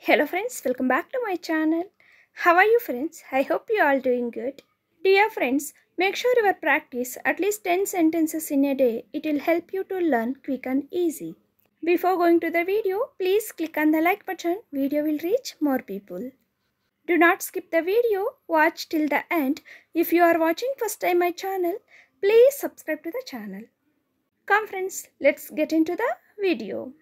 Hello friends, welcome back to my channel. How are you friends? I hope you are all doing good. Dear friends, make sure you practice at least 10 sentences in a day. It will help you to learn quick and easy. Before going to the video, please click on the like button. Video will reach more people. Do not skip the video. Watch till the end. If you are watching first time my channel, please subscribe to the channel. Come friends, let's get into the video.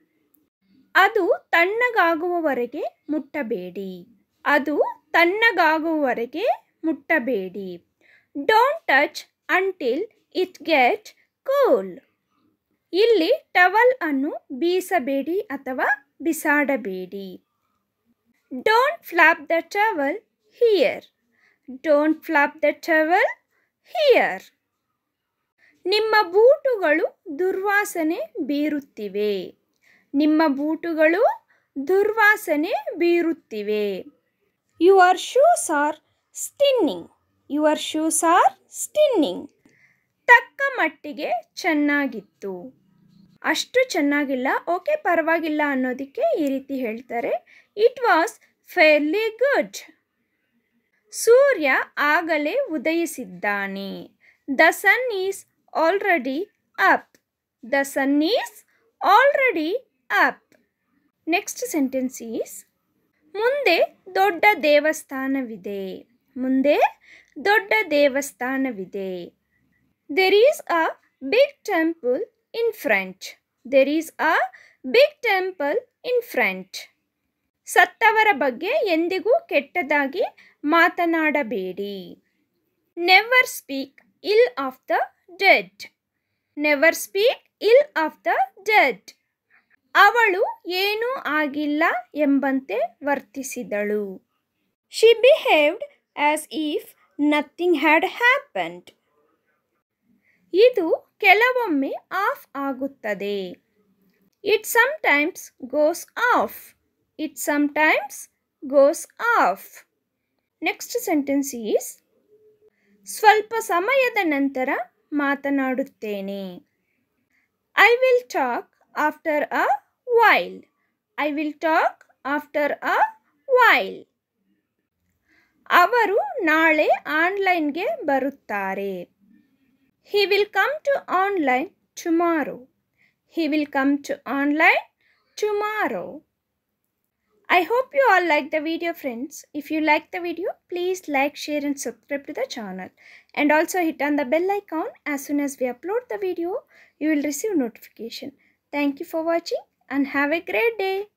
ಅದು ತಣ್ಣಗಾಗುವವರೆಗೆ ಮುಟ್ಟಬೇಡಿ. ಅದು ತಣ್ಣಗಾಗುವವರೆಗೆ ಮುಟ್ಟಬೇಡಿ. Don't touch until it get cool. ಇಲ್ಲಿ towel ಅನ್ನು ಬೀಸಬೇಡಿ ಅಥವಾ ಬಿಸಾಡಬೇಡಿ. Don't flap the towel here. Don't flap the towel here. ನಿಮ್ಮ ಬೂಟುಗಳು ದುರ್ವಾಸನೆ ಬೀರುತ್ತಿವೆ. ನಿಮ್ಮ ಬೂಟುಗಳು ದುರ್ವಾಸನೆ ಬೀರುತ್ತಿವೆ. Your shoes are stinking. Your shoes are stinking. ತಕ್ಕ ಮಟ್ಟಿಗೆ ಚೆನ್ನಾಗಿತ್ತು. ಅಷ್ಟು ಚೆನ್ನಾಗಿಲ್ಲ, ಓಕೆ ಪರವಾಗಿಲ್ಲ ಅನ್ನೋದಕ್ಕೆ ಈ ರೀತಿ ಹೇಳ್ತಾರೆ. It was fairly good. ಸೂರ್ಯ ಆಗಲೇ ಉದಯಿಸಿದ್ದಾನೆ. The sun is already up. The sun is already up. Next sentence is ಮುಂದೆ ದೊಡ್ಡ ದೇವಸ್ಥಾನವಿದೆ. ಮುಂದೆ ದೊಡ್ಡ ದೇವಸ್ಥಾನವಿದೆ. There is a big temple in front. There is a big temple in front. ಸತ್ತವರ ಬಗ್ಗೆ ಎಂದಿಗೂ ಕೆಟ್ಟದಾಗಿ ಮಾತನಾಡಬೇಡಿ. Never speak ill of the dead. Never speak ill of the dead. ಅವಳು ಏನೂ ಆಗಿಲ್ಲ ಎಂಬಂತೆ ವರ್ತಿಸಿದಳು. She behaved as if nothing had happened. ಇದು ಕೆಲವೊಮ್ಮೆ ಆಫ್ ಆಗುತ್ತದೆ. It sometimes goes off. It sometimes goes off. Next sentence is ಸ್ವಲ್ಪ ಸಮಯದ ನಂತರ ಮಾತನಾಡುತ್ತೇನೆ. I will talk after a while. I will talk after a while. ಅವರು ನಾಳೆ ಆನ್ಲೈನ್ಗೆ ಬರುತ್ತಾರೆ. He will come to online tomorrow. He will come to online tomorrow. I hope you all like the video friends. If you like the video, please like, share and subscribe to the channel. And also hit on the bell icon. As soon as we upload the video, you will receive notification. Thank you for watching and have a great day.